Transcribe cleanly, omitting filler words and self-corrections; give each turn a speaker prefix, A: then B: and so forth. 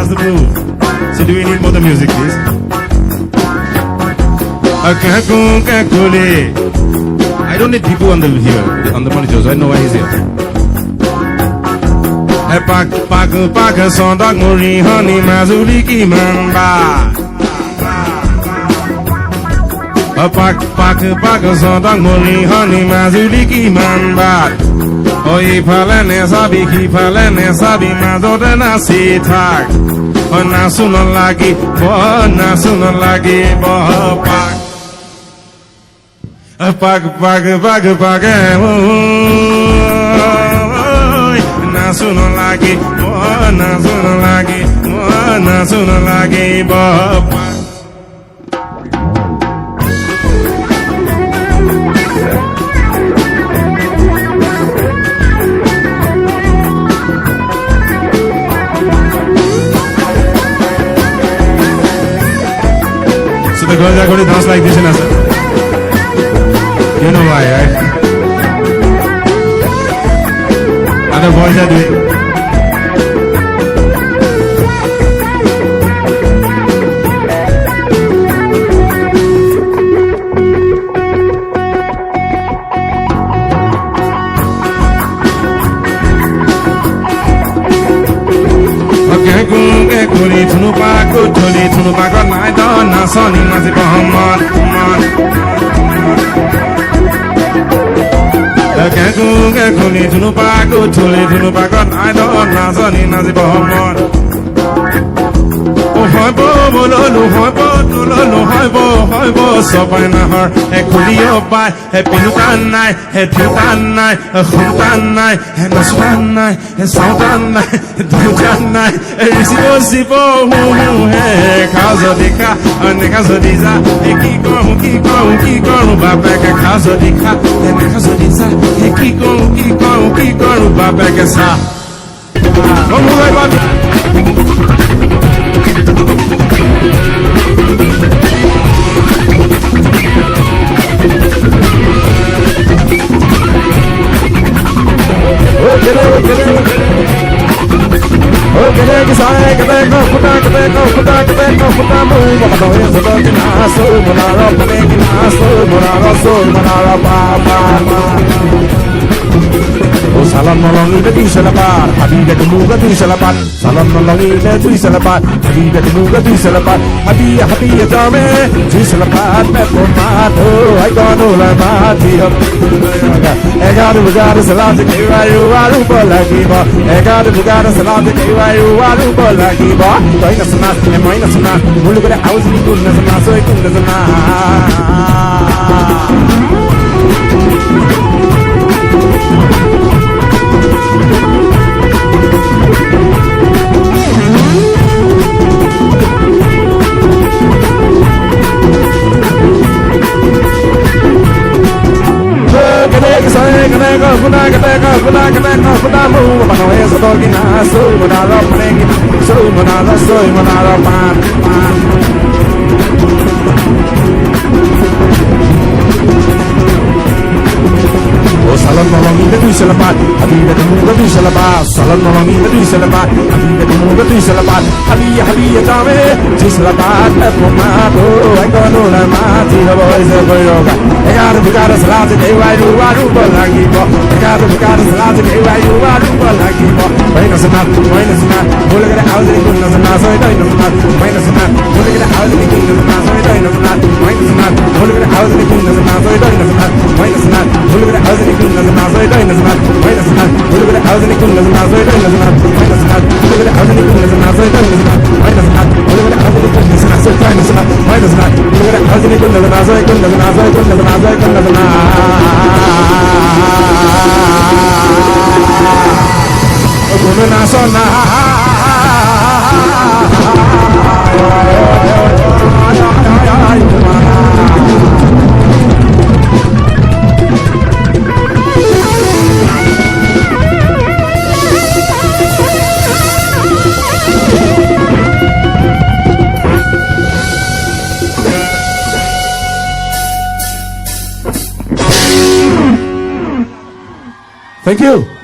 A: that's the move. So do we need more the music, please? I don't need people on the here on the monitor, so I know why he's here. Pak sondak muri hani mazuli ki mamba. Pak sondak muri hani mazuli ki mamba. Oi palane sabi mazodana sitak. Ona sunon lagi pak. Pak Nasuno lagi Bapa. So the girls are going to dance like this in Assam. You know why, right? Other boys are doing. Tunu pako nai don na soni nasi bohomon. Tunu pako nai don na soni nasi bohomon. Hoi bo so pai na har e kulio bai e pinutan nai e pinutan nai e khuntan nai e nasran nai e sautan nai e dujan nai e sibo hu he kazo dika ane kazo diza e ki koru ba pe ke kazo dika e kazo diza e ki koru ba pe ke sa vamos lá ba. Salam nolongi na di salapat, hadi ka dumuga di salapat. Salam nolongi na di salapat, hadi ka dumuga di salapat. Hadi dame di salapat, pepo mato, ay kono la mati hap. Egadu salam se kaiwayu walu bolagi ba. Egadu salam se kaiwayu walu bolagi ba. Toy na sana, moy na sana, mulu kare house ni kun na sana, soy kun na sana. Salam nolongi na di salapat, hadi ka dumuga di salapat. Salam nolongi na di salapat, hadi ka dumuga di salapat. Hadi dame di salapat, pepo mato, ay kono la mati hap sa yoga. Egadu salam se kaiwayu walu bolagi ba. Egadu salam se kaiwayu walu bolagi ba. Moy na sana, mulu kare house ni kun na sana, soy toy na sana. Moy na sana, mulu kare house ni kun na sana, soy toy na sana. Moy na sana, mulu kare house ni kun na sana, soy toy na sana. Moy na sana, mulu kare house ni kun na sana, soy toy na sana. Moy na sana, mulu kare house ni kun na sana, soy toy na sana. Moy na sana, mulu kare house ni kun na sana, soy toy na sana. Moy na sana, mulu kare house ni kun na sana, soy toy na sana. Moy na sana, mulu kare house ni kun na sana, soy kun na sana, soy kun na sana, soy kun na sana. Guna sona. Thank you.